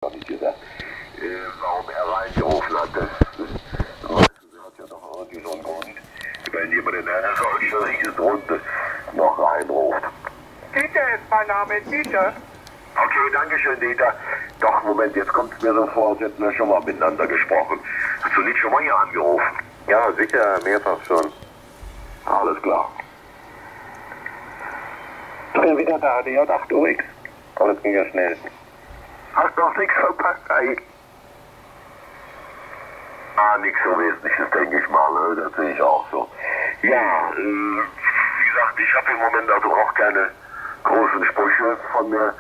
Hab ich gesagt, warum er reingerufen hat. Das hat ja doch irgendwie so einen Grund, wenn jemand in einer solchen Riesenrunde noch reinruft. Dieter ist mein Name, Dieter. Okay, danke schön, Dieter. Doch, Moment, jetzt kommt es mir so vor, als hätten wir schon mal miteinander gesprochen. Hast du nicht schon mal hier angerufen? Ja, sicher, mehrfach schon. Alles klar. Ich bin wieder da, die hat 8 Uhr. Aber das ging ja schnell. Hast noch nichts verpasst, ey? Nichts so Wesentliches, denke ich mal, ne? Das sehe ich auch so. Ja, wie gesagt, ich habe im Moment also auch keine großen Sprüche von mir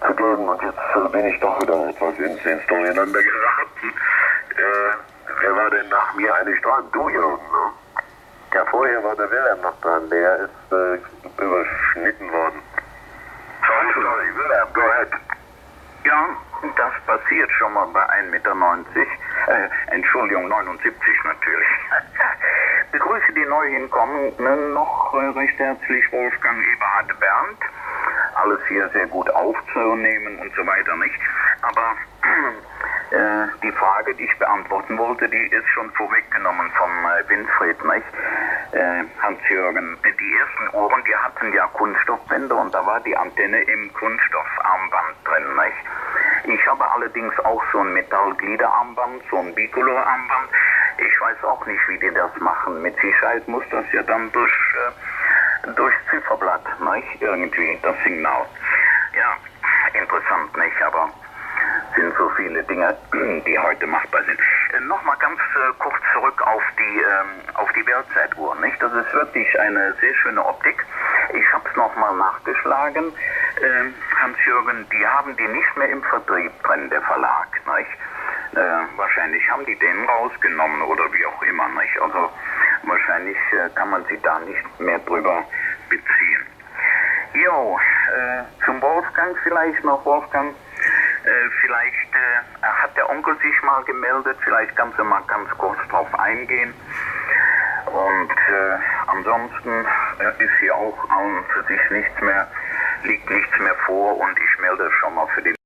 zu geben und jetzt bin ich doch wieder etwas ins Durcheinander geraten. Wer war denn nach mir eigentlich dran? Du, Jürgen, ne? Ja, vorher war der Wilhelm noch dran. Der ist überschnitten worden. Sorry, Wilhelm, go ahead. Ja, das passiert schon mal bei 1,90 Meter. Entschuldigung, 79 natürlich. Begrüße die neu hinkommenden noch recht herzlich Wolfgang Eberhard Berndt. Alles hier sehr gut aufzunehmen und so weiter, nicht? Aber die Frage, die ich beantworten wollte, die ist schon vorweggenommen von Winfried, nicht? Hans-Jürgen, die ersten Uhren, die hatten ja Kunststoffbänder und da war die Antenne im Kunststoffarmband drin, nicht? Ich habe allerdings auch so ein Metallgliederarmband, so ein Bicolor-Armband. Ich weiß auch nicht, wie die das machen. Mit Sicherheit muss das ja dann durchs Zifferblatt, nicht? Irgendwie, das Signal. Ja, interessant, nicht? Aber sind so viele Dinge, die heute machbar sind. Nochmal ganz kurz zurück auf die Weltzeituhr, nicht? Das ist wirklich eine sehr schöne Optik. Ich habe es nochmal nachgeschlagen. Hans-Jürgen, die haben die nicht mehr im Vertrieb drin, der Verlag, nicht? Wahrscheinlich haben die den rausgenommen oder wie auch immer, nicht? Also wahrscheinlich kann man sie da nicht mehr drüber beziehen. Jo, zum Wolfgang vielleicht noch, Wolfgang. Vielleicht hat der Onkel sich mal gemeldet, vielleicht kannst du mal ganz kurz drauf eingehen. Und ansonsten ist hier auch an und für sich nichts mehr, liegt nichts mehr vor und ich melde schon mal für die